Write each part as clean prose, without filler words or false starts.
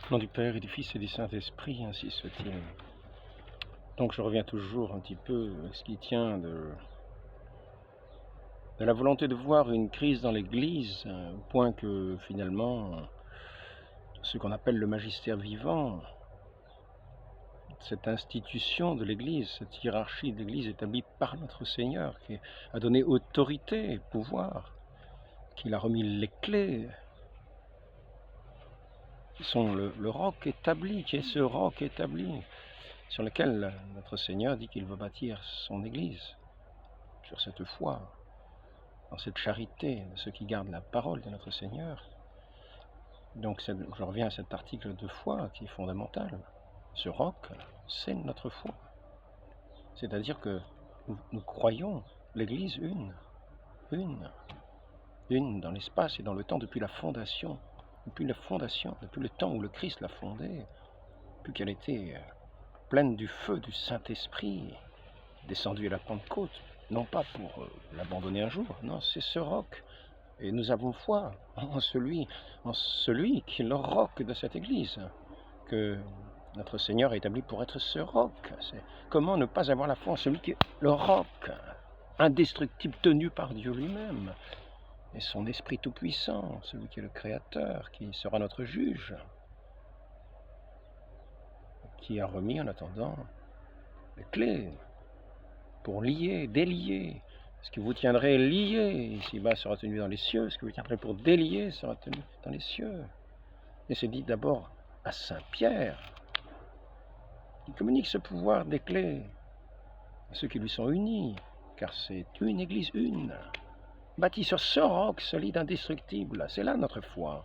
Au nom du Père et du Fils et du Saint-Esprit, ainsi soit-il. Donc je reviens toujours un petit peu à ce qui tient de la volonté de voir une crise dans l'Église, au point que finalement, ce qu'on appelle le magistère vivant, cette institution de l'Église, cette hiérarchie de l'Église établie par notre Seigneur, qui a donné autorité, pouvoir, qui a remis les clés, qui sont le roc établi, qui est ce roc établi, sur lequel notre Seigneur dit qu'il veut bâtir son Église, sur cette foi, dans cette charité de ceux qui gardent la parole de notre Seigneur. Donc je reviens à cet article de foi qui est fondamental. Ce roc, c'est notre foi. C'est-à-dire que nous croyons l'Église une dans l'espace et dans le temps depuis la fondation, depuis le temps où le Christ l'a fondée, depuis qu'elle était pleine du feu du Saint-Esprit, descendu à la Pentecôte, non pas pour l'abandonner un jour, non, c'est ce roc. Et nous avons foi en celui qui est le roc de cette Église, que notre Seigneur a établi pour être ce roc. Comment ne pas avoir la foi en celui qui est le roc, indestructible, tenu par Dieu lui-même, et son Esprit tout-puissant, celui qui est le Créateur, qui sera notre juge, qui a remis en attendant les clés pour lier, délier. Ce que vous tiendrez lié ici-bas sera tenu dans les cieux, ce que vous tiendrez pour délier sera tenu dans les cieux. Et c'est dit d'abord à Saint Pierre, qui communique ce pouvoir des clés à ceux qui lui sont unis, car c'est une Église une, bâtie sur ce roc solide, indestructible. C'est là notre foi.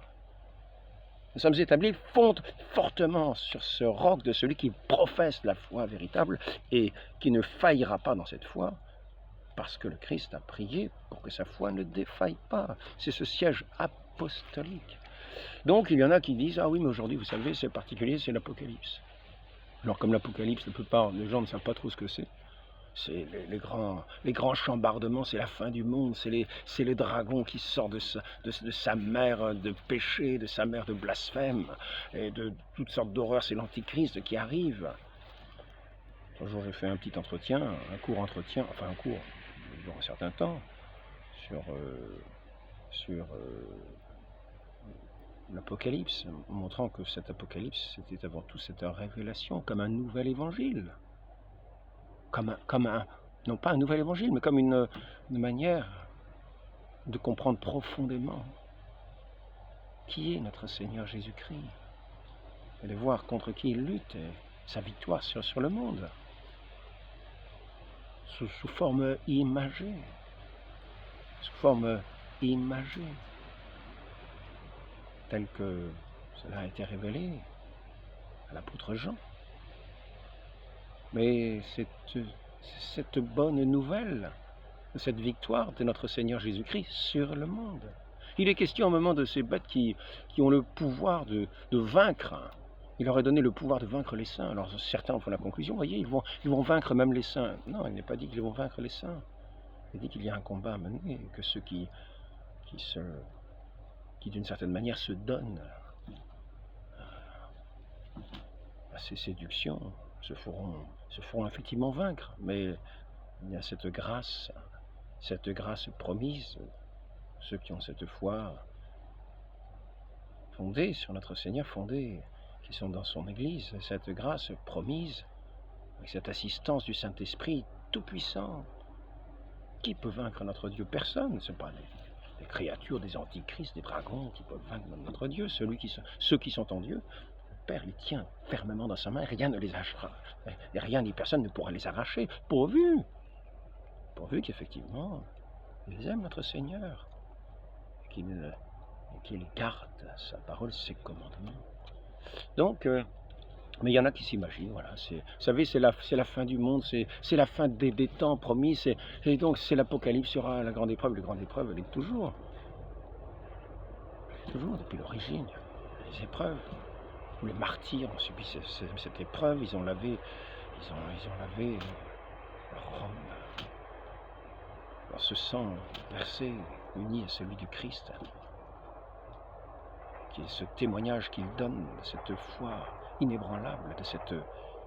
Nous sommes établis fortement sur ce roc de celui qui professe la foi véritable et qui ne faillira pas dans cette foi, parce que le Christ a prié pour que sa foi ne défaille pas. C'est ce siège apostolique. Donc il y en a qui disent « Ah oui, mais aujourd'hui, vous savez, c'est particulier, c'est l'Apocalypse. » Alors comme l'Apocalypse, la plupart des gens ne savent pas trop ce que c'est. C'est les grands chambardements, c'est la fin du monde, c'est le dragon qui sort de sa mère de péché, de sa mère de blasphème, et de toutes sortes d'horreurs, c'est l'Antichrist qui arrive. Un jour j'ai fait un petit entretien, un court entretien, enfin un cours, durant un certain temps, sur l'Apocalypse, montrant que cet Apocalypse, c'était avant tout cette révélation, comme un nouvel évangile. Comme un, non pas un nouvel évangile, mais comme une manière de comprendre profondément qui est notre Seigneur Jésus-Christ, et de voir contre qui il lutte, et sa victoire sur le monde, sous forme imagée, tel que cela a été révélé à l'apôtre Jean. Mais cette bonne nouvelle, cette victoire de notre Seigneur Jésus-Christ sur le monde. Il est question au moment de ces bêtes qui ont le pouvoir de vaincre. Il leur a donné le pouvoir de vaincre les saints. Alors certains font la conclusion, voyez, ils vont vaincre même les saints. Non, il n'est pas dit qu'ils vont vaincre les saints. Il dit qu'il y a un combat à mener, que ceux qui d'une certaine manière se donnent à ces séductions se feront effectivement vaincre. Mais il y a cette grâce promise, ceux qui ont cette foi fondée sur notre Seigneur, qui sont dans son Église, cette grâce promise, avec cette assistance du Saint-Esprit tout-puissant. Qui peut vaincre notre Dieu? Personne. Ce ne sont pas des créatures, des antichrists, des dragons qui peuvent vaincre notre Dieu. Ceux qui sont en Dieu, le Père les tient fermement dans sa main, rien ne les arrachera. Et rien ni personne ne pourra les arracher, pourvu qu'effectivement, ils aiment notre Seigneur, et qu'il garde sa parole, ses commandements. Donc, mais il y en a qui s'imaginent, voilà, vous savez, c'est la fin du monde, c'est la fin des temps promis, et donc c'est l'Apocalypse sera la grande épreuve. La grande épreuve, elle est toujours depuis l'origine, les épreuves, où les martyrs ont subi cette épreuve, ils ont lavé leur robe, leur ce sang versé, uni à celui du Christ. qui est ce témoignage qu'il donne, de cette foi inébranlable, de cette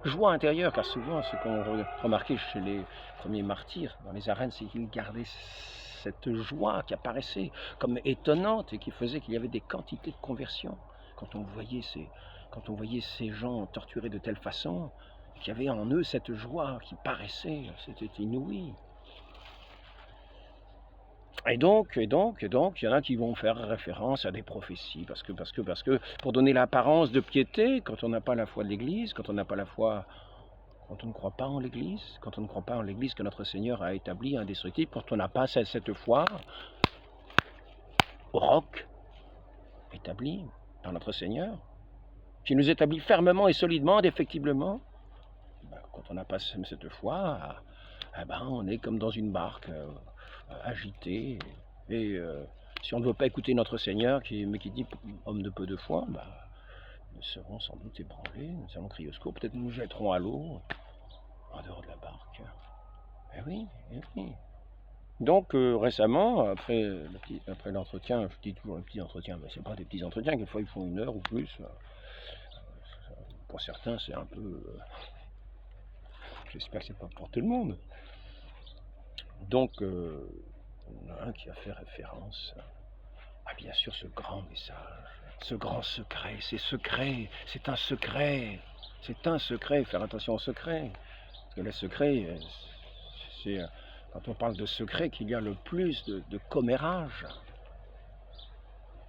joie intérieure, car souvent ce qu'on remarquait chez les premiers martyrs dans les arènes, c'est qu'ils gardaient cette joie qui apparaissait comme étonnante et qui faisait qu'il y avait des quantités de conversions. Quand on voyait ces gens torturés de telle façon, qu'il y avait en eux cette joie qui paraissait, c'était inouï. Et donc, il y en a qui vont faire référence à des prophéties, parce que pour donner l'apparence de piété, quand on n'a pas la foi de l'Église, quand on n'a pas la foi, quand on ne croit pas en l'Église, quand on ne croit pas en l'Église que notre Seigneur a établie indestructible, quand on n'a pas cette foi au roc établi par notre Seigneur, qui nous établit fermement et solidement, indéfectiblement, quand on n'a pas cette foi, on est comme dans une barque agitée, et si on ne veut pas écouter notre Seigneur, mais qui dit homme de peu de foi, nous serons sans doute ébranlés, nous allons crier au secours, peut-être nous jetterons à l'eau, en dehors de la barque. Eh oui, eh oui. Donc récemment, après l'entretien, je dis toujours le petit entretien, mais c'est pas des petits entretiens, quelquefois ils font 1 heure ou plus. Pour certains, c'est un peu... j'espère que c'est pas pour tout le monde. Donc, il y en a un qui a fait référence à bien sûr ce grand message, ce grand secret, c'est un secret, faire attention au secret, parce que le secret, c'est quand on parle de secret qu'il y a le plus de commérages,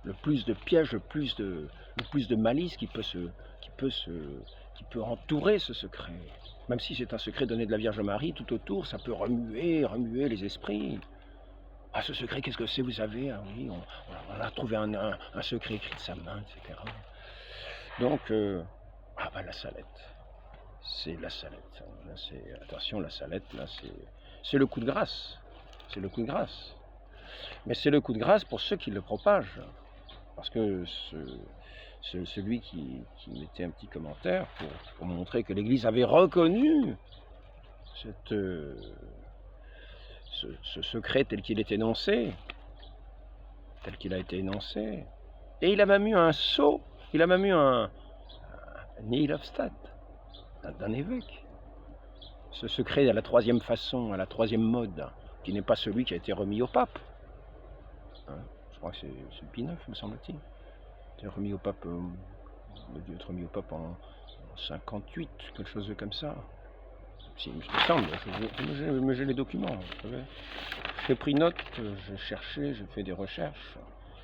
le plus de pièges, le plus de malice qui peut entourer ce secret. Même si c'est un secret donné de la Vierge Marie, tout autour, ça peut remuer les esprits. Ah, ce secret, qu'est-ce que c'est, vous savez? Ah oui, on a trouvé un secret écrit de sa main, etc. Donc, la salette. C'est la salette. Là, attention, la salette, là, c'est le coup de grâce. C'est le coup de grâce. Mais c'est le coup de grâce pour ceux qui le propagent. Parce que celui qui mettait un petit commentaire pour montrer que l'Église avait reconnu ce secret tel qu'il est énoncé, tel qu'il a été énoncé. Et il a même eu un sceau, il a même eu un Nihilofstat d'un évêque. Ce secret à la 3e façon, à la 3e mode, qui n'est pas celui qui a été remis au pape. Je crois que c'est Pie IX, me semble-t-il. Il a remis au pape, il a dû être remis au pape en 58, quelque chose comme ça. Si, il me semble, j'ai les documents, vous savez. J'ai pris note, j'ai cherché, j'ai fait des recherches,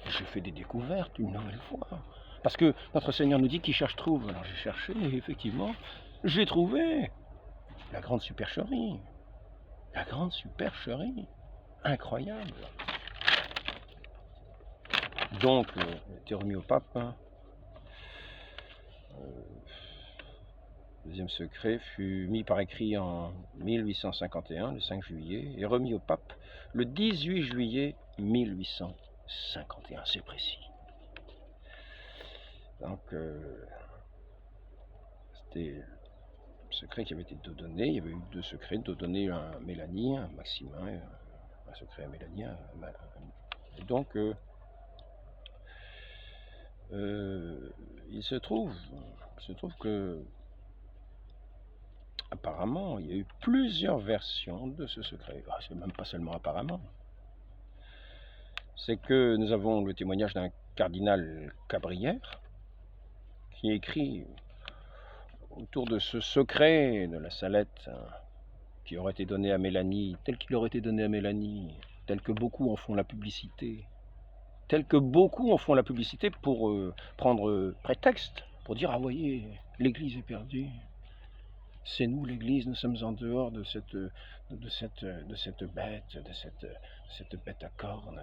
j'ai fait des découvertes une nouvelle fois. Parce que notre Seigneur nous dit qu'il cherche trouve. Alors j'ai cherché et effectivement, j'ai trouvé la grande supercherie. La grande supercherie. Incroyable. Donc, il a été remis au pape. Le deuxième secret fut mis par écrit en 1851, le 5 juillet, et remis au pape le 18 juillet 1851, c'est précis. Donc, c'était le secret qui avait été donné. Il y avait eu 2 secrets, donné à Mélanie, à Maximin, un secret à Mélanie. Et donc, il se trouve que apparemment, il y a eu plusieurs versions de ce secret. C'est même pas seulement apparemment. C'est que nous avons le témoignage d'un cardinal Cabrière qui écrit autour de ce secret de la salette qui aurait été donné à Mélanie, tel qu'il aurait été donné à Mélanie, tel que beaucoup en font la publicité, pour prendre prétexte, pour dire, ah voyez, l'Église est perdue. C'est nous, l'Église, nous sommes en dehors de cette bête à cornes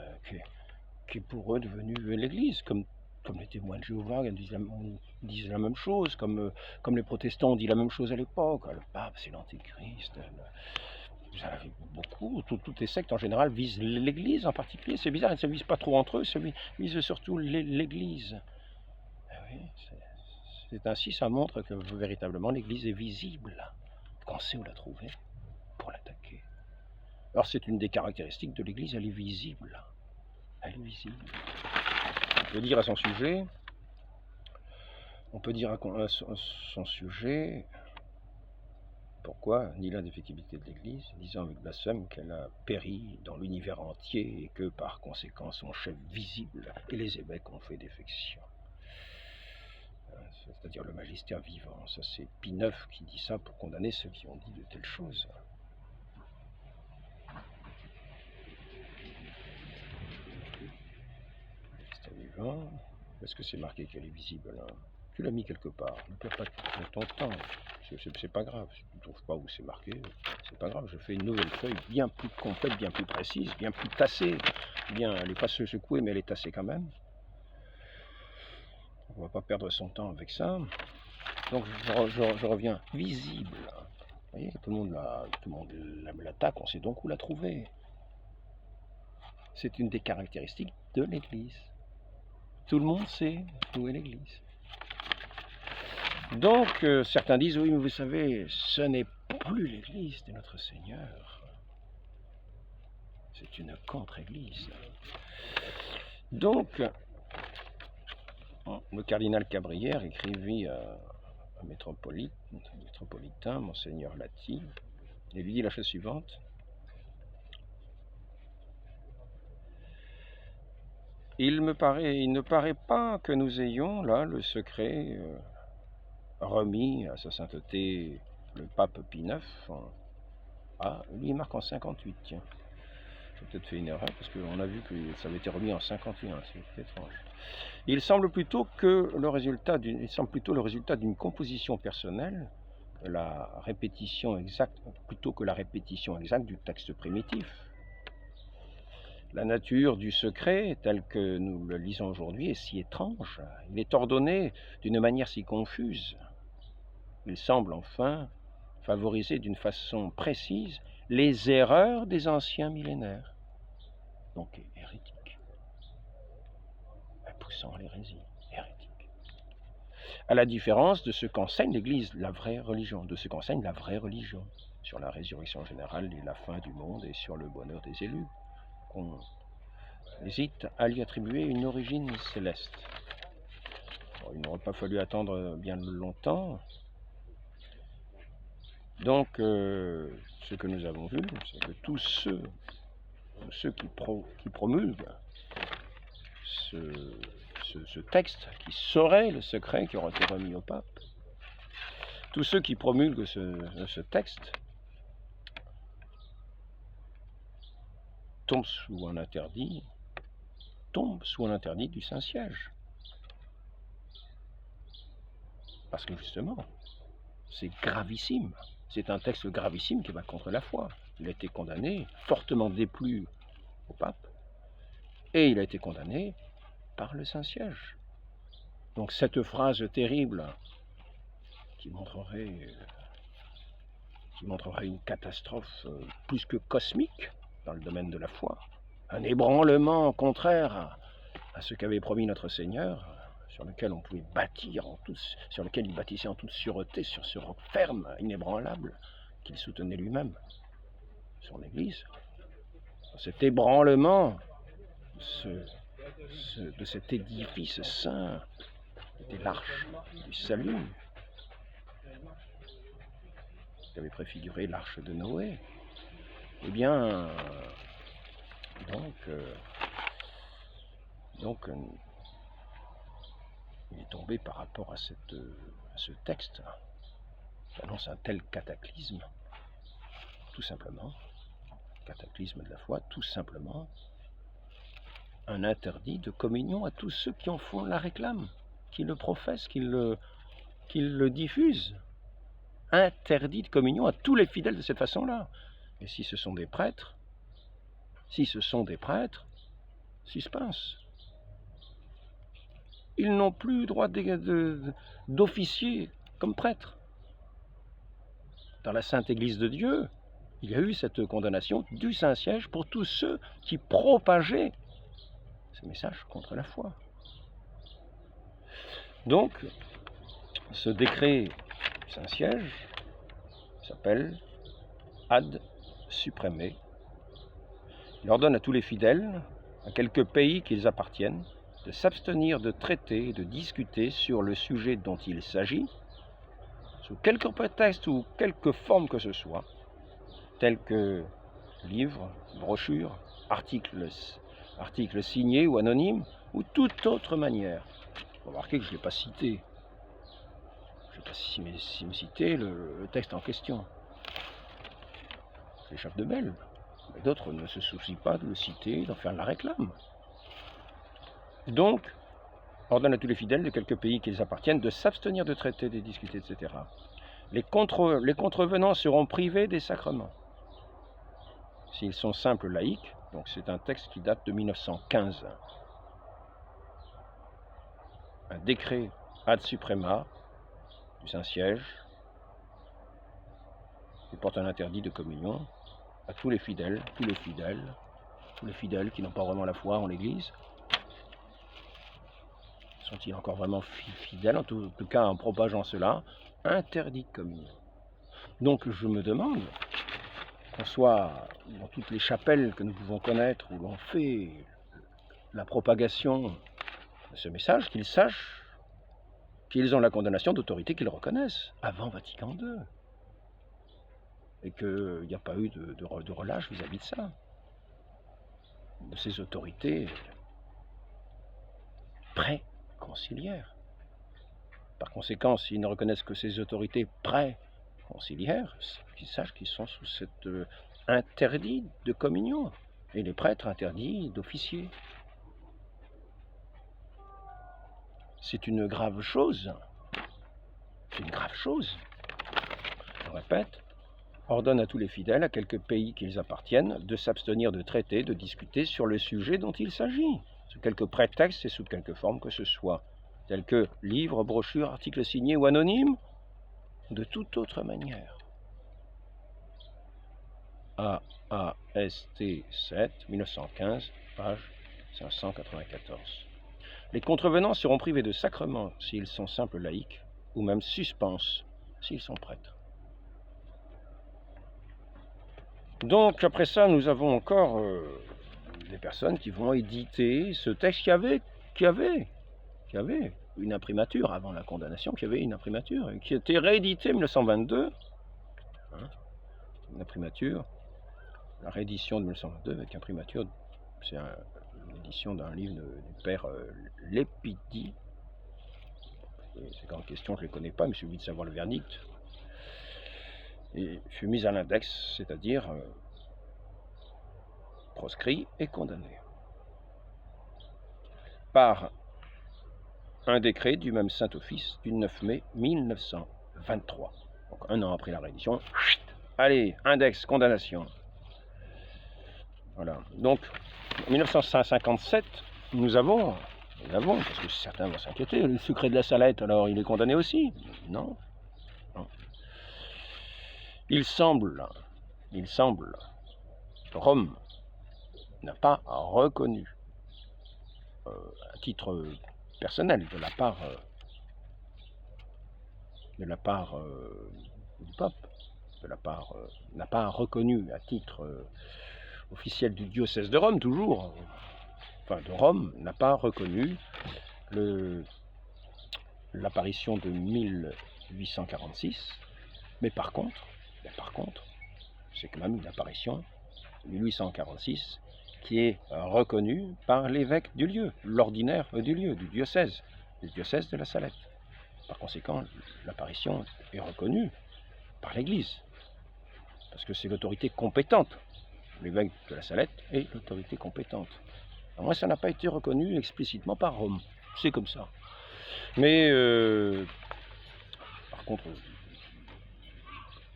qui est pour eux devenue l'Église, comme les témoins de Jéhovah disent la même chose, comme les protestants ont dit la même chose à l'époque. Le pape, c'est l'antéchrist. Vous en avez beaucoup. Toutes les sectes en général visent l'Église en particulier. C'est bizarre, elles ne se visent pas trop entre eux, elles visent surtout l'Église. Oui, c'est ainsi, ça montre que véritablement l'Église est visible, qu'on sait où la trouver pour l'attaquer. Alors c'est une des caractéristiques de l'Église, elle est visible. Elle est visible. Je veux dire à son sujet, On peut dire à son sujet, pourquoi nie la défectibilité de l'Église, disant avec blasphème qu'elle a péri dans l'univers entier et que par conséquent son chef visible et les évêques ont fait défection. C'est-à-dire le magistère vivant. Ça, c'est Pie IX qui dit ça pour condamner ceux qui ont dit de telles choses. Magistère vivant. Est-ce que c'est marqué qu'elle est visible là? Tu l'as mis quelque part. Ne perds pas ton temps. C'est pas grave. Si tu ne trouves pas où c'est marqué, c'est pas grave. Je fais une nouvelle feuille bien plus complète, bien plus précise, bien plus tassée. Bien, elle n'est pas secouée, mais elle est tassée quand même. On ne va pas perdre son temps avec ça. Donc je reviens visible. Vous voyez, tout le monde l'attaque, on sait donc où la trouver. C'est une des caractéristiques de l'Église. Tout le monde sait où est l'Église. Donc certains disent, oui, mais vous savez, ce n'est plus l'Église de notre Seigneur. C'est une contre-Église. Donc, le cardinal Cabrière écrivit un métropolitain, Monseigneur Lati, et lui dit la chose suivante. Il ne paraît pas que nous ayons là le secret remis à sa sainteté le pape Pie IX. Ah, lui il marque en 58, tiens. J'ai peut-être fait une erreur parce qu'on a vu que ça avait été remis en 51, c'est étrange. Il semble plutôt le résultat d'une composition personnelle, la répétition exacte, plutôt que la répétition exacte du texte primitif. La nature du secret, tel que nous le lisons aujourd'hui, est si étrange. Il est ordonné d'une manière si confuse. Il semble enfin favoriser d'une façon précise les erreurs des anciens millénaires, donc hérétiques, poussant à l'hérésie, hérétique. À la différence de ce qu'enseigne l'Église, la vraie religion, sur la résurrection générale et la fin du monde et sur le bonheur des élus, qu'on hésite à lui attribuer une origine céleste. Bon, il n'aurait pas fallu attendre bien longtemps. Donc, ce que nous avons vu, c'est que tous ceux qui promulguent ce texte, qui saurait le secret qui aura été remis au pape, tous ceux qui promulguent ce texte tombent sous un interdit du Saint-Siège. Parce que justement, c'est gravissime. C'est un texte gravissime qui va contre la foi. Il a été condamné, fortement déplu au pape, et il a été condamné par le Saint-Siège. Donc cette phrase terrible qui montrerait une catastrophe plus que cosmique dans le domaine de la foi, un ébranlement contraire à ce qu'avait promis notre Seigneur, sur lequel on pouvait bâtir sur lequel il bâtissait en toute sûreté, sur ce roc ferme, inébranlable, qu'il soutenait lui-même, son Église. Cet ébranlement de cet édifice saint était l'arche du salut, qui avait préfiguré l'arche de Noé. Eh bien, donc il est tombé par rapport à ce texte qui annonce un tel cataclysme, tout simplement, cataclysme de la foi, tout simplement, un interdit de communion à tous ceux qui en font la réclame, qui le professent, qui le diffusent. Interdit de communion à tous les fidèles de cette façon-là. Et si ce sont des prêtres, suspense. Ils n'ont plus droit d'officier comme prêtres. Dans la Sainte Église de Dieu, il y a eu cette condamnation du Saint-Siège pour tous ceux qui propageaient ce message contre la foi. Donc, ce décret du Saint-Siège s'appelle Ad Supreme. Il ordonne à tous les fidèles, à quelques pays qu'ils appartiennent, de s'abstenir de traiter, de discuter sur le sujet dont il s'agit, sous quelque prétexte ou quelque forme que ce soit, tels que livres, brochures, articles signés ou anonymes, ou toute autre manière. Vous remarquez que je ne l'ai pas cité. Je n'ai pas cité le texte en question. J'échappe de belle. Mais d'autres ne se soucient pas de le citer, d'en faire la réclame. Donc, ordonne à tous les fidèles de quelques pays qu'ils appartiennent de s'abstenir de traiter, de discuter, etc. Les contrevenants seront privés des sacrements. S'ils sont simples laïcs, donc c'est un texte qui date de 1915. Un décret ad suprema du Saint-Siège qui porte un interdit de communion à tous les fidèles qui n'ont pas vraiment la foi en l'Église. Sont-ils encore vraiment fidèles? En tout cas, en propageant cela, interdit de communion. Donc je me demande qu'on soit dans toutes les chapelles que nous pouvons connaître, où l'on fait la propagation de ce message, qu'ils sachent qu'ils ont la condamnation d'autorités qu'ils reconnaissent avant Vatican II. Et qu'il n'y a pas eu de relâche vis-à-vis de ça, de ces autorités pré-conciliaires. Par conséquent, s'ils ne reconnaissent que ces autorités pré-conciliaires, qu'ils sachent qu'ils sont sous cet interdit de communion, et les prêtres interdits d'officier. C'est une grave chose. C'est une grave chose. Je répète, ordonne à tous les fidèles, à quelques pays qu'ils appartiennent, de s'abstenir de traiter, de discuter sur le sujet dont il s'agit, sous quelque prétexte et sous quelque forme que ce soit, tels que livres, brochures, articles signés ou anonymes, de toute autre manière. AAST 7, 1915, page 594. Les contrevenants seront privés de sacrement s'ils sont simples laïcs, ou même suspens s'ils sont prêtres. Donc, après ça, nous avons encore des personnes qui vont éditer ce texte qui avait une imprimature avant la condamnation, qui avait une imprimature, qui a été réédité en 1922. Une imprimature, la réédition de 1922 avec imprimature, c'est une édition d'un livre du père Lépidi. Ces grandes questions, je ne les connais pas, mais j'ai envie de savoir le verdict. Et fut mise à l'index, c'est-à-dire proscrit et condamné par un décret du même Saint-Office du 9 mai 1923. Donc un an après la réédition, allez, index, condamnation. Voilà. Donc, en 1957, nous avons, parce que certains vont s'inquiéter, le secret de la Salette, alors il est condamné aussi? Non. Il semble, Rome n'a pas reconnu, à titre personnel, de la part du pape, n'a pas reconnu à titre officiel du diocèse de Rome, toujours, enfin de Rome, n'a pas reconnu l'apparition de 1846, mais par contre, c'est quand même une apparition de 1846 qui est reconnue par l'évêque du lieu, l'ordinaire du lieu, du diocèse de la Salette. Par conséquent, l'apparition est reconnue par l'Église, parce que c'est l'autorité compétente. L'évêque de la Salette est l'autorité compétente. Alors moi, ça n'a pas été reconnu explicitement par Rome. C'est comme ça. Mais, par contre,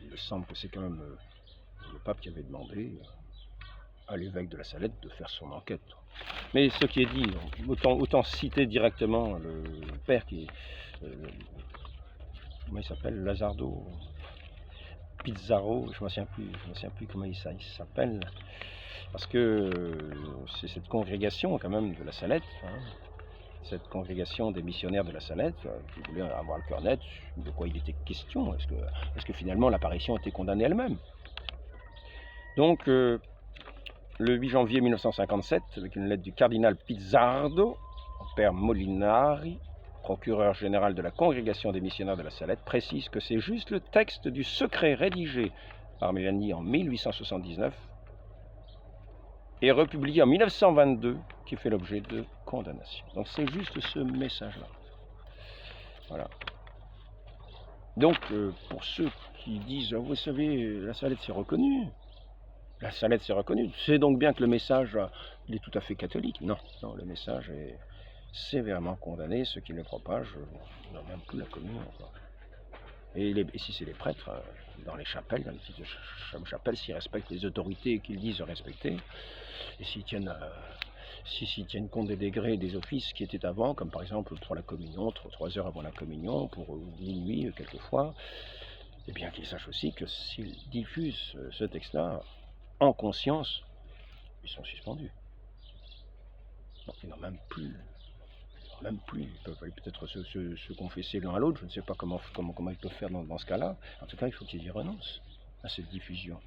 il me semble que c'est quand même le pape qui avait demandé à l'évêque de la Salette de faire son enquête. Mais ce qui est dit, autant citer directement le père qui est... comment il s'appelle? Lazardo Pizzaro, je ne me souviens plus comment il s'appelle, parce que c'est cette congrégation quand même de la Salette, cette congrégation des missionnaires de la Salette, qui voulait avoir le cœur net de quoi il était question. Est-ce que finalement l'apparition était condamnée elle-même? Donc, le 8 janvier 1957, avec une lettre du cardinal Pizzardo, père Molinari, procureur général de la Congrégation des missionnaires de la Salette, précise que c'est juste le texte du secret rédigé par Mélanie en 1879 et republié en 1922 qui fait l'objet de condamnation. Donc c'est juste ce message-là. Voilà. Donc pour ceux qui disent, vous savez, la Salette c'est reconnu, la Salette c'est reconnu, c'est donc bien que le message il est tout à fait catholique. Non, non, le message est sévèrement condamné, ceux qui le propagent n'ont même plus la communion. Et si c'est les prêtres, dans les chapelles, dans les petites chapelles, s'ils respectent les autorités qu'ils disent respecter, et s'ils tiennent, s'ils tiennent compte des degrés des offices qui étaient avant, comme par exemple pour la communion, 3 heures avant la communion, pour minuit quelquefois, et bien qu'ils sachent aussi que s'ils diffusent ce texte-là en conscience, ils sont suspendus. Donc ils n'ont même plus, ils peuvent peut-être se confesser l'un à l'autre, je ne sais pas comment ils peuvent faire dans ce cas-là. En tout cas, il faut qu'ils y renoncent à cette diffusion.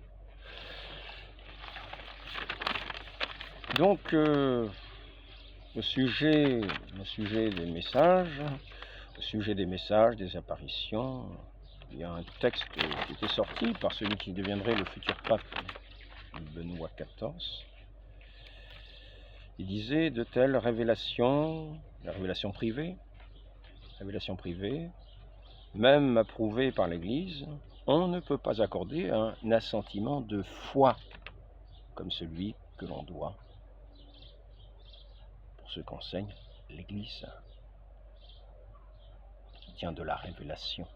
Donc, au sujet des messages, des apparitions, il y a un texte qui était sorti par celui qui deviendrait le futur pape Benoît XIV. Il disait de telles révélations, la révélation privée, même approuvée par l'Église, on ne peut pas accorder un assentiment de foi comme celui que l'on doit pour ce qu'enseigne l'Église, qui tient de la révélation,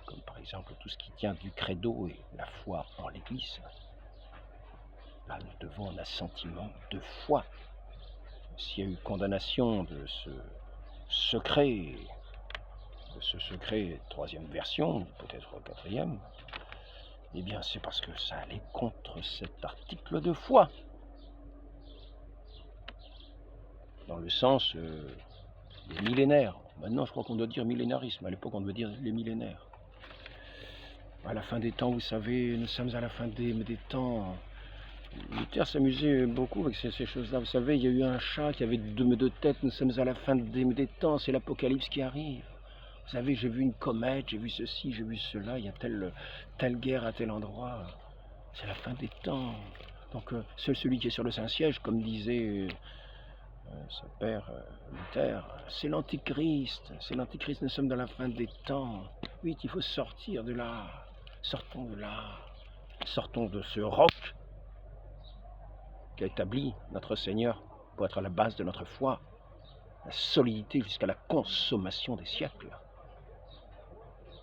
comme par exemple tout ce qui tient du credo et la foi en l'Église. Là, nous devons un assentiment de foi. S'il y a eu condamnation de ce secret, troisième version, peut-être quatrième, eh bien c'est parce que ça allait contre cet article de foi. Dans le sens des millénaires. Maintenant, je crois qu'on doit dire millénarisme. À l'époque, on devait dire les millénaires. À la fin des temps, vous savez, nous sommes à la fin des temps. Luther s'amusait beaucoup avec ces choses-là. Vous savez, il y a eu un chat qui avait deux têtes. Nous sommes à la fin des temps. C'est l'Apocalypse qui arrive. Vous savez, j'ai vu une comète, j'ai vu ceci, j'ai vu cela. Il y a telle guerre à tel endroit. C'est la fin des temps. Donc, seul celui qui est sur le Saint-Siège, comme disait son père Luther, c'est l'Antichrist. C'est l'Antichrist, nous sommes dans la fin des temps. Oui, il faut sortir de là. Sortons de là. Sortons de ce roc qu'a établi notre Seigneur pour être à la base de notre foi, la solidité jusqu'à la consommation des siècles.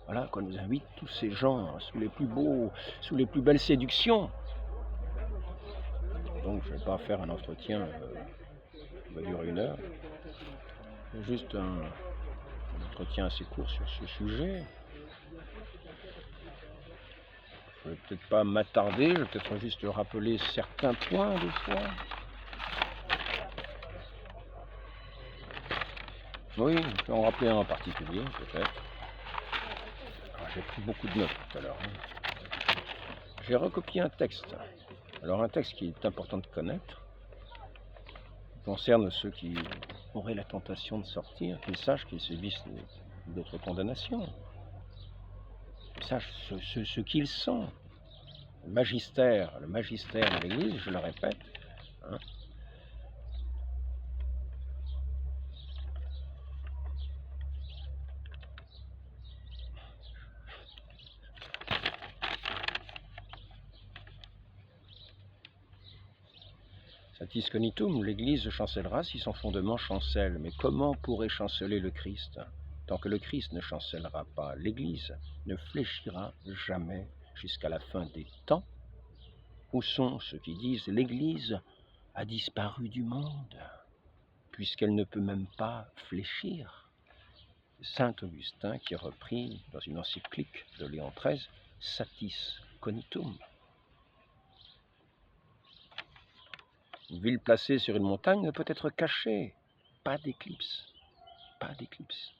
Voilà à quoi nous invitent tous ces gens sous les plus belles séductions. Donc je ne vais pas faire un entretien qui va durer 1 heure. Juste un entretien assez court sur ce sujet. Je ne vais peut-être pas m'attarder, je vais peut-être juste rappeler certains points des fois. Oui, je peux en rappeler un en particulier, peut-être. J'ai pris beaucoup de notes tout à l'heure. J'ai recopié un texte. Alors un texte qui est important de connaître, qui concerne ceux qui auraient la tentation de sortir, qu'ils sachent qu'ils subissent d'autres condamnations. Qu'ils sachent ce qu'ils sont. Le magistère de l'Église, je le répète, hein, Satis cognitum, l'Église chancellera si son fondement chancelle. Mais comment pourrait chanceler le Christ? Tant que le Christ ne chancellera pas, l'Église ne fléchira jamais jusqu'à la fin des temps. Où sont ceux qui disent l'Église a disparu du monde, puisqu'elle ne peut même pas fléchir? Saint Augustin qui reprit dans une encyclique de Léon XIII, Satis cognitum. Une ville placée sur une montagne ne peut être cachée. Pas d'éclipse. Pas d'éclipse.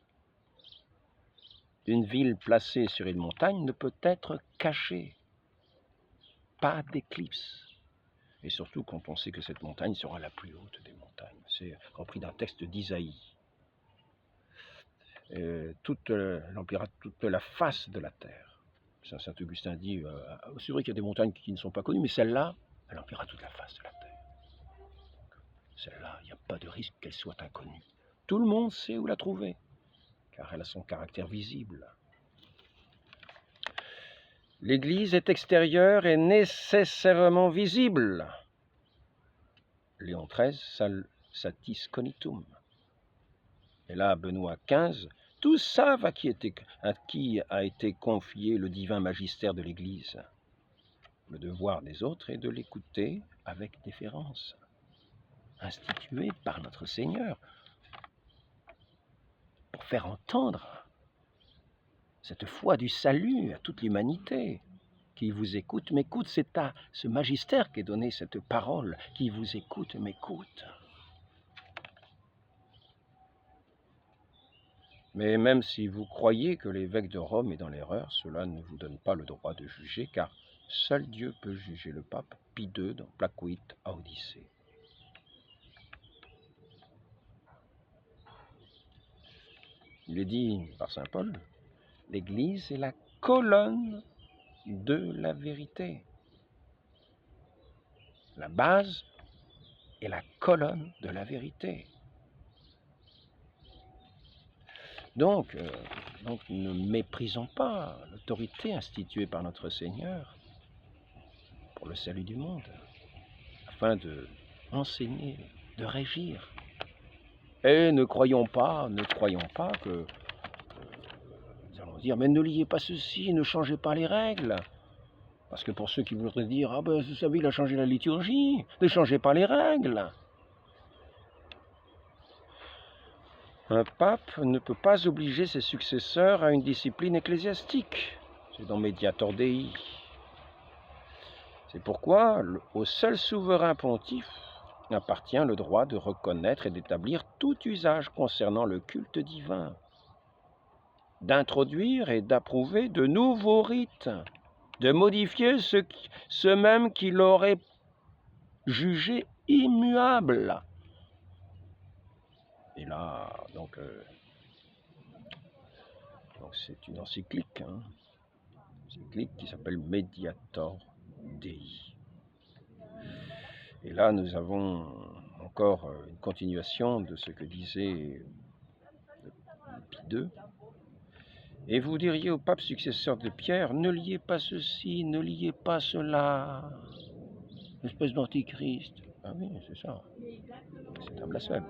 Une ville placée sur une montagne ne peut être cachée. Pas d'éclipse. Et surtout quand on sait que cette montagne sera la plus haute des montagnes. C'est repris d'un texte d'Isaïe. Elle emplira toute la face de la terre. Saint Augustin dit, c'est vrai qu'il y a des montagnes qui ne sont pas connues, mais celle-là, elle emplira toute la face de la terre. Celle-là, il n'y a pas de risque qu'elle soit inconnue. Tout le monde sait où la trouver, car elle a son caractère visible. L'Église est extérieure et nécessairement visible. Léon XIII, Satis Cognitum. Et là, Benoît XV, tous savent à qui a été confié le divin magistère de l'Église. Le devoir des autres est de l'écouter avec déférence, institué par notre Seigneur, pour faire entendre cette foi du salut à toute l'humanité. Qui vous écoute, m'écoute. C'est à ce magistère qu'est donnée cette parole. Qui vous écoute, m'écoute. Mais même si vous croyez que l'évêque de Rome est dans l'erreur, cela ne vous donne pas le droit de juger, car seul Dieu peut juger le pape Pie II dans Placuit Audicé. Il est dit par saint Paul, l'Église est la colonne de la vérité. La base est la colonne de la vérité. Donc ne méprisons pas l'autorité instituée par notre Seigneur pour le salut du monde, afin de enseigner, de régir. Et ne croyons pas que nous allons dire, mais ne liez pas ceci, ne changez pas les règles. Parce que pour ceux qui voudraient dire, ah ben vous savez, il a changé la liturgie, ne changez pas les règles. Un pape ne peut pas obliger ses successeurs à une discipline ecclésiastique. C'est dans Mediator Dei. C'est pourquoi au seul souverain pontife appartient le droit de reconnaître et d'établir tout usage concernant le culte divin, d'introduire et d'approuver de nouveaux rites, de modifier ceux même qu'il aurait jugés immuables. Et là, donc c'est une encyclique, qui s'appelle Mediator Dei. Et là, nous avons encore une continuation de ce que disait Pie II. Et vous diriez au pape successeur de Pierre, ne liez pas ceci, ne liez pas cela. Espèce d'antichrist. Ah oui, c'est ça. C'est un blasphème.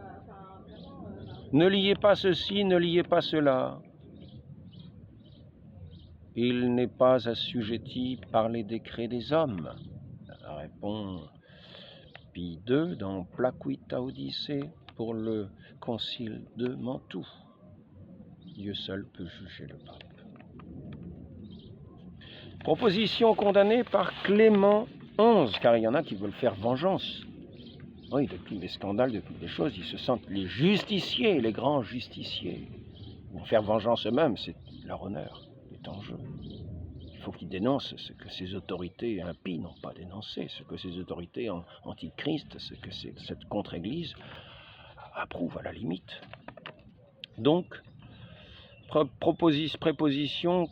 Ne liez pas ceci, ne liez pas cela. Il n'est pas assujetti par les décrets des hommes. Répond Pie II dans Placuit Audicé pour le concile de Mantoue. Dieu seul peut juger le pape. Proposition condamnée par Clément XI, car il y en a qui veulent faire vengeance. Oui, de tous les scandales, de toutes les choses, ils se sentent les justiciers, les grands justiciers. Ils vont faire vengeance eux-mêmes, c'est leur honneur est en jeu. Il faut qu'ils dénoncent ce que ces autorités impies n'ont pas dénoncé, ce que ces autorités antichrist, ce que cette contre-église approuve à la limite. Donc, proposition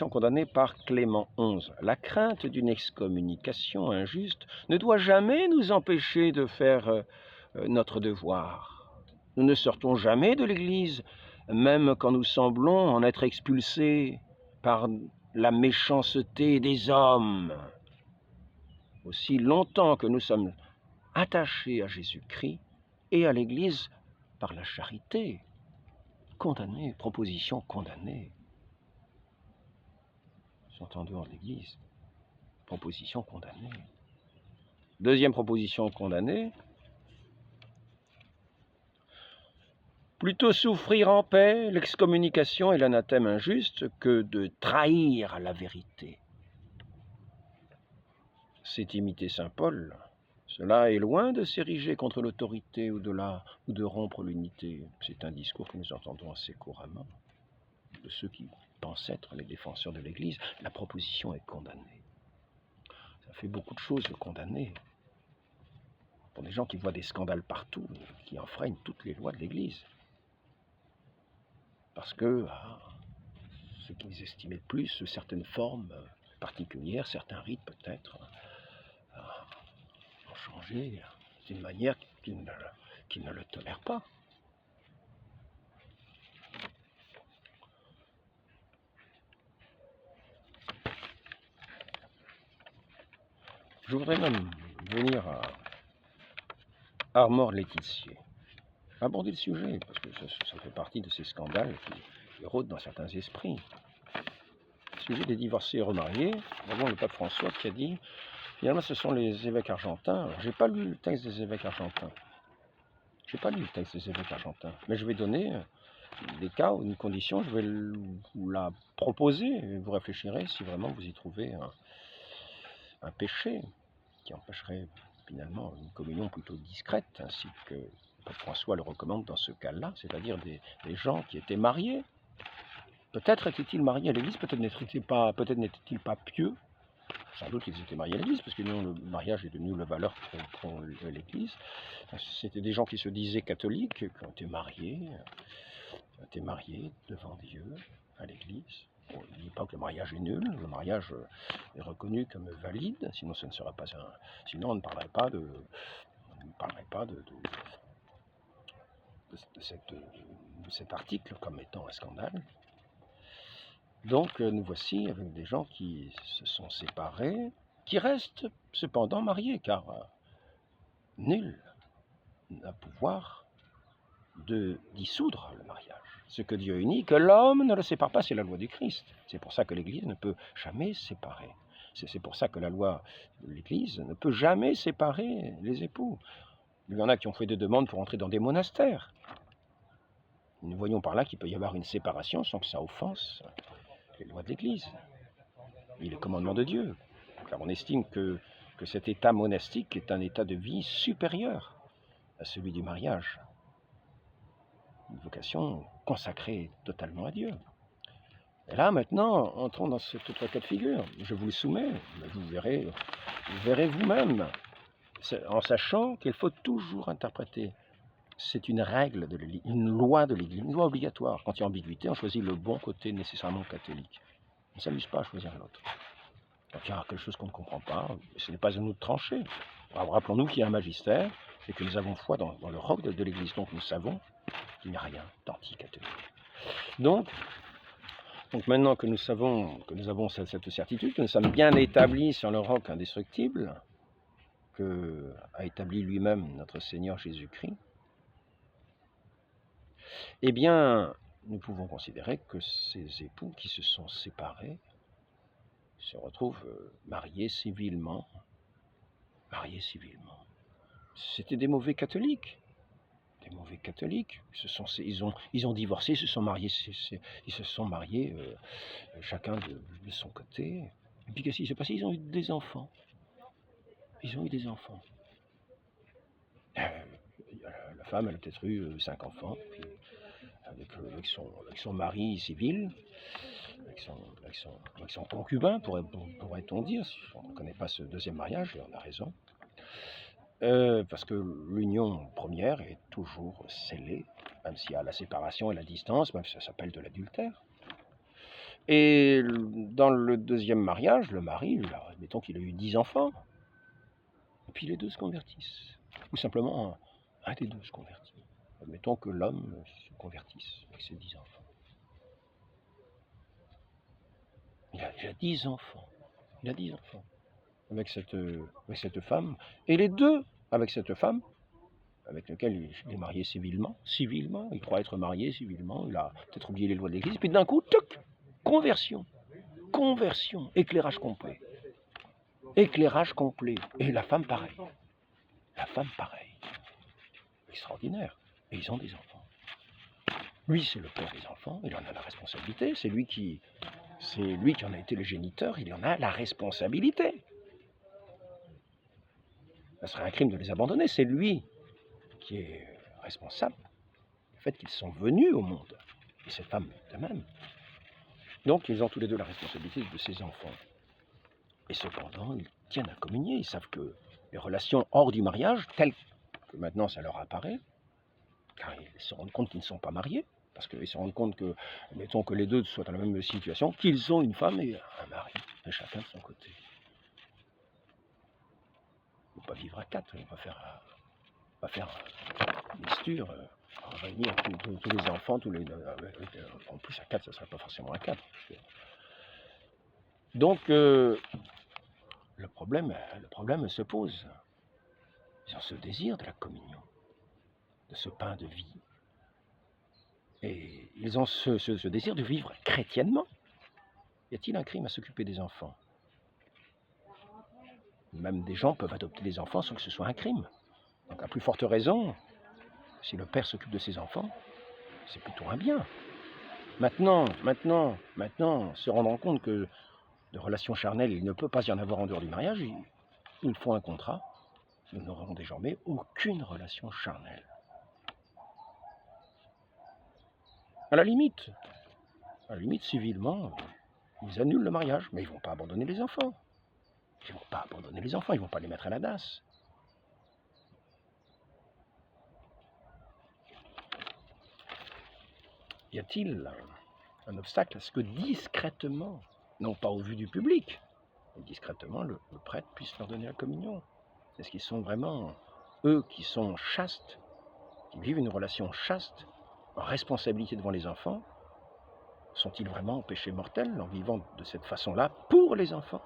condamnée par Clément XI. La crainte d'une excommunication injuste ne doit jamais nous empêcher de faire notre devoir. Nous ne sortons jamais de l'Église, même quand nous semblons en être expulsés par la méchanceté des hommes. Aussi longtemps que nous sommes attachés à Jésus-Christ et à l'Église par la charité, condamnés, proposition condamnée, sont en dehors de l'Église. Proposition condamnée. Deuxième proposition condamnée. Plutôt souffrir en paix l'excommunication et l'anathème injuste que de trahir la vérité. C'est imiter saint Paul. Cela est loin de s'ériger contre l'autorité ou de rompre l'unité. C'est un discours que nous entendons assez couramment de ceux qui pensent être les défenseurs de l'Église. La proposition est condamnée. Ça fait beaucoup de choses de condamner. pour des gens qui voient des scandales partout, qui enfreignent toutes les lois de l'Église. Parce que ce qu'ils estimaient le plus, certaines formes particulières, certains rites peut-être, ont changé d'une manière qui ne le tolère pas. Je voudrais même venir à Armor-Laetitia, aborder le sujet, parce que ça fait partie de ces scandales qui rôdent dans certains esprits. Le sujet des divorcés et remariés, d'abord le pape François qui a dit, finalement ce sont les évêques argentins. Alors j'ai pas lu le texte des évêques argentins. J'ai pas lu le texte des évêques argentins, mais je vais donner des cas ou une condition, je vais vous la proposer, et vous réfléchirez si vraiment vous y trouvez un péché qui empêcherait finalement une communion plutôt discrète, ainsi que François le recommande dans ce cas-là, c'est-à-dire des gens qui étaient mariés. Peut-être étaient-ils mariés à l'Église, peut-être n'étaient-ils pas pieux. Sans doute qu'ils étaient mariés à l'Église, parce que le mariage est devenu la valeur pour l'Église. C'était des gens qui se disaient catholiques, qui ont été mariés devant Dieu, à l'Église. On ne dit pas que le mariage est nul, le mariage est reconnu comme valide, sinon ce ne serait pas sinon on ne parlerait pas de cet article comme étant un scandale. Donc nous voici avec des gens qui se sont séparés, qui restent cependant mariés, car nul n'a pouvoir de dissoudre le mariage. Ce que Dieu unit, que l'homme ne le sépare pas, c'est la loi du Christ. C'est pour ça que l'Église ne peut jamais séparer. C'est pour ça que la loi de l'Église ne peut jamais séparer les époux. Il y en a qui ont fait des demandes pour entrer dans des monastères. Nous voyons par là qu'il peut y avoir une séparation sans que ça offense les lois de l'Église et les commandements de Dieu. Car on estime que cet état monastique est un état de vie supérieur à celui du mariage. Une vocation consacrée totalement à Dieu. Et là, maintenant, entrons dans cet autre cas de figure. Je vous le soumets, mais vous verrez vous-même, en sachant qu'il faut toujours interpréter. C'est une règle, une loi de l'Église, une loi obligatoire. Quand il y a ambiguïté, on choisit le bon côté nécessairement catholique. On ne s'amuse pas à choisir l'autre. Quand il y a quelque chose qu'on ne comprend pas, ce n'est pas à nous de trancher. Alors, rappelons-nous qu'il y a un magistère et que nous avons foi dans le roc de l'Église. Donc nous savons qu'il n'y a rien d'anti-catholique. Donc maintenant que nous avons cette certitude, que nous sommes bien établis sur le roc indestructible, que a établi lui-même notre Seigneur Jésus-Christ, eh bien, nous pouvons considérer que ces époux qui se sont séparés se retrouvent mariés civilement. C'était des mauvais catholiques. Ils ont divorcé, ils se sont mariés chacun de son côté. Et puis qu'est-ce qui s'est passé? Ils ont eu des enfants. La femme, elle a peut-être eu 5 enfants, puis avec son mari civil, avec son concubin, pourrait-on dire, si on ne connaît pas ce deuxième mariage, et on a raison. Parce que l'union première est toujours scellée, même s'il y a la séparation et la distance, même si ça s'appelle de l'adultère. Et dans le deuxième mariage, le mari, admettons qu'il a eu 10 enfants, et puis les deux se convertissent. Ou simplement un des deux se convertit. Admettons que l'homme se convertisse avec ses 10 enfants. Il a déjà 10 enfants. Avec cette femme. Et les deux avec cette femme, avec laquelle il est marié civilement, il croit être marié civilement, il a peut-être oublié les lois de l'Église, puis d'un coup, toc, conversion, éclairage complet. Et la femme pareil. Extraordinaire. Et ils ont des enfants. Lui, c'est le père des enfants, il en a la responsabilité, c'est lui qui en a été le géniteur, il en a la responsabilité. Ce serait un crime de les abandonner, c'est lui qui est responsable du fait qu'ils sont venus au monde, et cette femme de même. Donc ils ont tous les deux la responsabilité de ces enfants. Et cependant, ils tiennent à communier, ils savent que les relations hors du mariage, telles que maintenant ça leur apparaît, car ils se rendent compte qu'ils ne sont pas mariés, parce qu'ils se rendent compte que, mettons que les deux soient dans la même situation, qu'ils ont une femme et un mari, et chacun de son côté. On ne peut pas vivre à quatre, on ne va pas faire une misture, réunir tous les enfants, en plus à quatre, ça ne serait pas forcément à quatre. Donc le problème se pose sur ce désir de la communion, de ce pain de vie. Et ils ont ce désir de vivre chrétiennement. Y a-t-il un crime à s'occuper des enfants? Même des gens peuvent adopter des enfants sans que ce soit un crime. Donc à plus forte raison, si le père s'occupe de ses enfants, c'est plutôt un bien. Maintenant, se rendre compte que de relations charnelles, il ne peut pas y en avoir en dehors du mariage, il faut un contrat. Nous n'aurons désormais aucune relation charnelle. À la limite, civilement, ils annulent le mariage, mais ils ne vont pas abandonner les enfants. Ils ne vont pas les mettre à la DAS. Y a-t-il un obstacle à ce que discrètement, non pas au vu du public, mais discrètement, le prêtre puisse leur donner la communion? Est-ce qu'ils sont vraiment, eux qui sont chastes, qui vivent une relation chaste, en responsabilité devant les enfants, sont-ils vraiment en péché mortel en vivant de cette façon-là pour les enfants,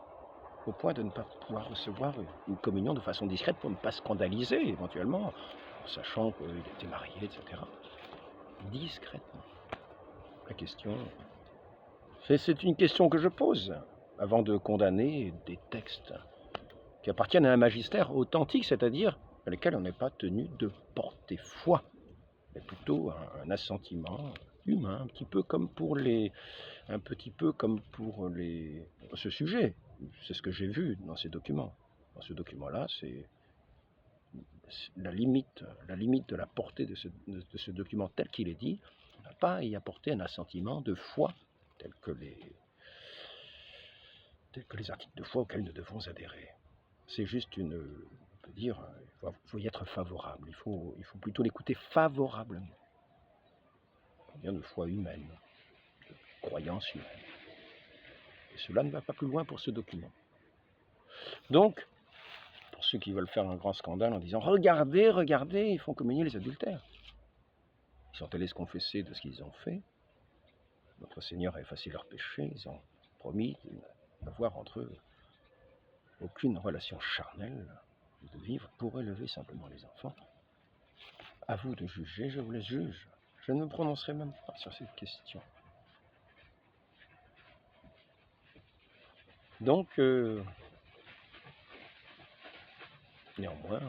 au point de ne pas pouvoir recevoir une communion de façon discrète pour ne pas scandaliser éventuellement, en sachant qu'il était marié, etc. Discrètement. La question, c'est une question que je pose avant de condamner des textes qui appartiennent à un magistère authentique, c'est-à-dire à lesquels on n'est pas tenu de porter foi, mais plutôt un assentiment humain, un petit peu comme pour ce sujet. C'est ce que j'ai vu dans ces documents. Dans ce document-là, c'est la limite de la portée de ce document tel qu'il est dit, on n'a pas à y apporter un assentiment de foi tel que les articles de foi auxquels nous devons adhérer. C'est juste on peut dire, il faut y être favorable, il faut plutôt l'écouter favorablement. On vient de foi humaine, de croyance humaine. Et cela ne va pas plus loin pour ce document. Donc, pour ceux qui veulent faire un grand scandale en disant « Regardez, ils font communier les adultères ». Ils sont allés se confesser de ce qu'ils ont fait. Notre Seigneur a effacé leurs péchés. Ils ont promis d'avoir entre eux aucune relation charnelle, de vivre pour élever simplement les enfants. À vous de juger, je vous laisse juge. Je ne me prononcerai même pas sur cette question. Donc, néanmoins,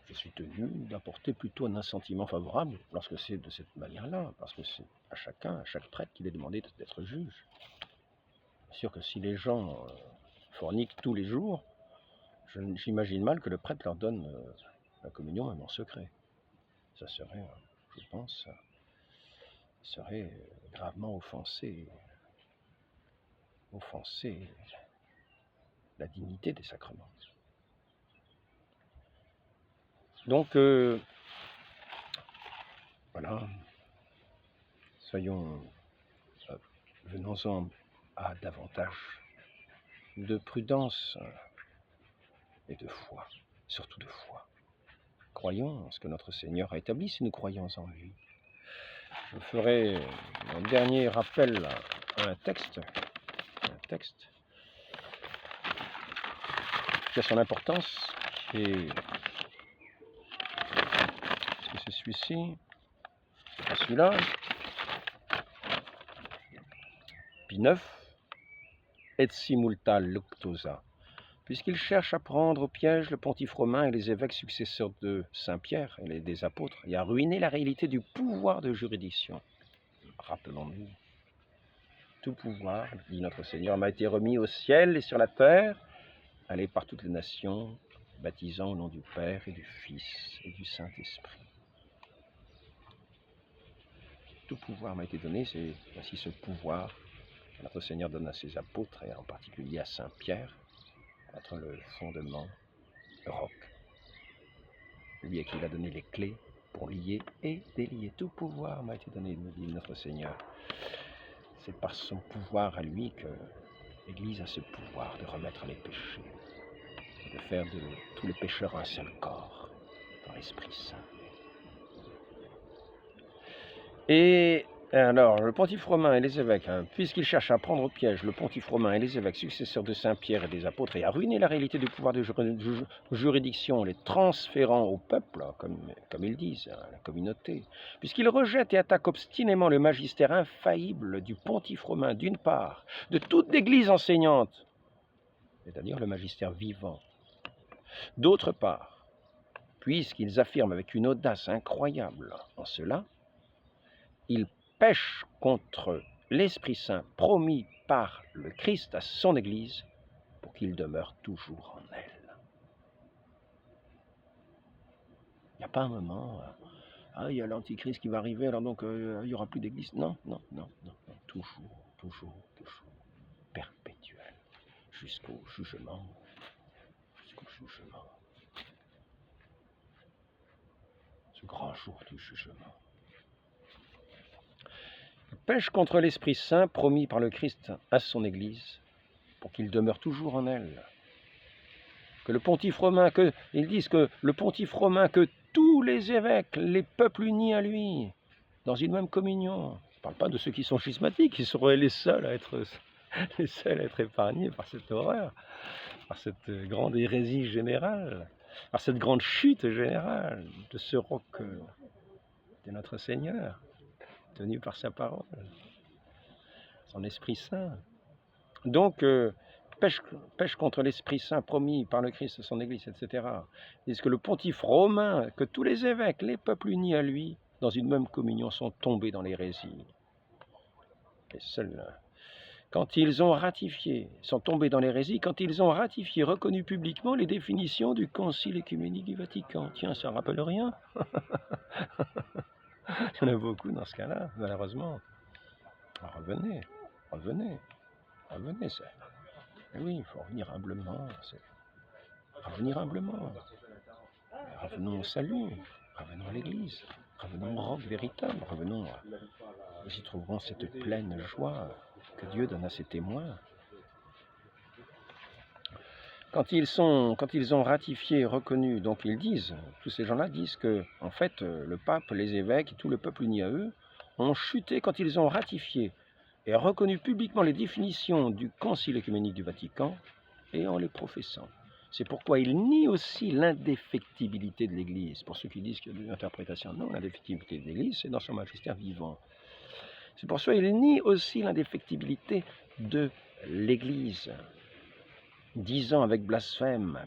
je suis tenu d'apporter plutôt un assentiment favorable lorsque c'est de cette manière-là, parce que c'est à chaque prêtre qu'il est demandé d'être juge. C'est sûr que si les gens forniquent tous les jours, j'imagine mal que le prêtre leur donne la communion même en secret. Ça serait, je pense, gravement offenser la dignité des sacrements. Donc, voilà, venons-en à davantage de prudence et de foi, surtout de foi. Croyons en ce que notre Seigneur a établi si nous croyons en lui. Je ferai un dernier rappel à un texte qui a son importance, est-ce que c'est celui-ci? C'est pas celui-là. Pie IX, et simulta luctosa. Puisqu'il cherche à prendre au piège le pontife romain et les évêques successeurs de Saint-Pierre et des apôtres, et à ruiner la réalité du pouvoir de juridiction. Rappelons-nous, tout pouvoir, dit notre Seigneur, m'a été remis au ciel et sur la terre. Allez par toutes les nations, baptisant au nom du Père et du Fils et du Saint-Esprit. Tout pouvoir m'a été donné, c'est ainsi ce pouvoir que notre Seigneur donne à ses apôtres, et en particulier à Saint-Pierre, être le fondement le roc. Lui à qui il a donné les clés pour lier et délier. Tout pouvoir m'a été donné, nous dit notre Seigneur. C'est par son pouvoir à lui que l'Église a ce pouvoir de remettre les péchés, de faire de tous les pécheurs un seul corps, dans l'Esprit Saint. Et alors, le pontife romain et les évêques, puisqu'ils cherchent à prendre au piège le pontife romain et les évêques successeurs de Saint-Pierre et des apôtres et à ruiner la réalité du pouvoir de juridiction, les transférant au peuple, comme ils disent, à la communauté, puisqu'ils rejettent et attaquent obstinément le magistère infaillible du pontife romain d'une part, de toute l'Église enseignante, c'est-à-dire le magistère vivant, d'autre part, puisqu'ils affirment avec une audace incroyable en cela, ils pêchent contre l'Esprit Saint promis par le Christ à son Église pour qu'il demeure toujours en elle. Il n'y a pas un moment, il y a l'Antichrist qui va arriver, alors donc il n'y aura plus d'Église. Non, toujours, perpétuel, jusqu'au jugement, ce grand jour du jugement. Pêche contre l'Esprit Saint promis par le Christ à son Église pour qu'il demeure toujours en elle. Que le pontife romain, ils disent que le pontife romain, que tous les évêques, les peuples unis à lui, dans une même communion. Je ne parle pas de ceux qui sont schismatiques, qui seraient les seuls à être épargnés par cette horreur, par cette grande hérésie générale, par cette grande chute générale de ce roc de notre Seigneur, tenu par sa parole, son Esprit Saint. Donc, pêche contre l'Esprit Saint promis par le Christ à son Église, etc. Ils disent que le pontife romain, que tous les évêques, les peuples unis à lui, dans une même communion, sont tombés dans l'hérésie. Et seuls, quand ils ont ratifié, sont tombés dans l'hérésie, quand ils ont ratifié, reconnu publiquement les définitions du Concile écuménique du Vatican. Tiens, ça ne rappelle rien. Il y en a beaucoup dans ce cas-là, malheureusement. Alors, revenez, ça. Oui, il faut revenir humblement. Revenir humblement. Revenons au salut, revenons à l'Église, revenons au roc véritable, revenons à... Nous y trouverons cette pleine joie que Dieu donne à ses témoins. Quand ils ont ratifié, reconnu, donc ils disent, tous ces gens-là disent que, en fait, le pape, les évêques et tout le peuple uni à eux ont chuté quand ils ont ratifié et reconnu publiquement les définitions du Concile écuménique du Vatican et en les professant. C'est pourquoi ils nient aussi l'indéfectibilité de l'Église. Pour ceux qui disent qu'il y a une interprétation, non, l'indéfectibilité de l'Église, c'est dans son magistère vivant. C'est pour ça qu'ils nient aussi l'indéfectibilité de l'Église, disant avec blasphème,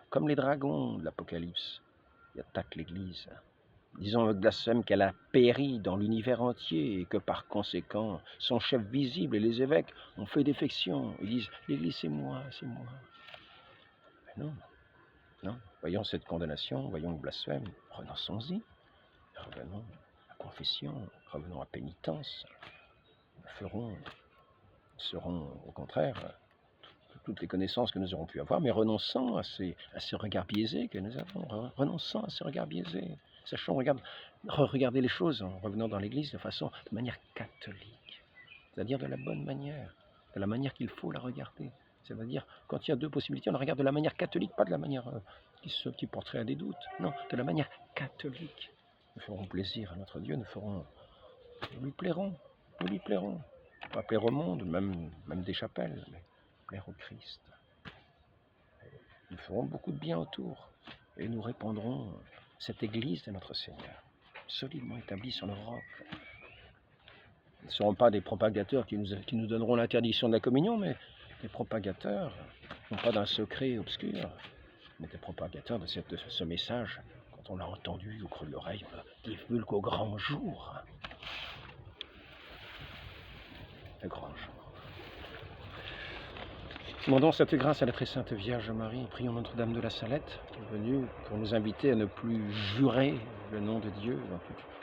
comme les dragons de l'Apocalypse, qui attaquent l'Église. Disons avec blasphème qu'elle a péri dans l'univers entier et que par conséquent, son chef visible et les évêques ont fait défection. Ils disent, l'Église c'est moi. Mais non. Voyons cette condamnation, voyons le blasphème, renonçons-y. Revenons à la confession, revenons à pénitence. Nous serons au contraire toutes les connaissances que nous aurons pu avoir, mais renonçant à ces regards biaisés que nous avons, renonçant à ces regards biaisés. Sachons regarder les choses en revenant dans l'Église de manière catholique, c'est-à-dire de la bonne manière, de la manière qu'il faut la regarder. C'est-à-dire, quand il y a deux possibilités, on la regarde de la manière catholique, pas de la manière qui porterait à des doutes. Non, de la manière catholique. Nous ferons plaisir à notre Dieu, nous lui plairons. Pas plaire au monde, même des chapelles, mais plaire au Christ. Nous ferons beaucoup de bien autour et nous répandrons cette Église de notre Seigneur, solidement établie sur le roc. Ils ne seront pas des propagateurs qui nous donneront l'interdiction de la communion, mais des propagateurs, non pas d'un secret obscur, mais des propagateurs de ce message, quand on l'a entendu au creux de l'oreille, on le divulgue au grand jour. Le grand jour. Demandons cette grâce à la très sainte Vierge Marie. Prions Notre-Dame de la Salette, qui est venue pour nous inviter à ne plus jurer le nom de Dieu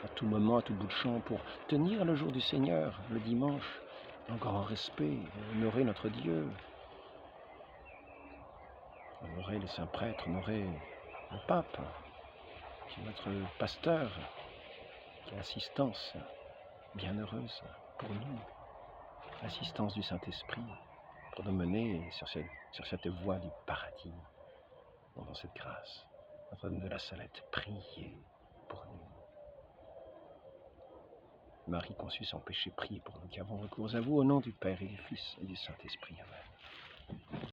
à tout moment, à tout bout de champ, pour tenir le jour du Seigneur, le dimanche, en grand respect, honorer notre Dieu. honorer les saints prêtres, honorer le pape, qui est notre pasteur, qui est l'assistance bienheureuse pour nous, l'assistance du Saint-Esprit, pour nous mener sur cette voie du paradis, dans cette grâce. Notre-Dame de la Salette, priez pour nous. Marie conçue sans péché, priez pour nous qui avons recours à vous, au nom du Père et du Fils et du Saint-Esprit. Amen.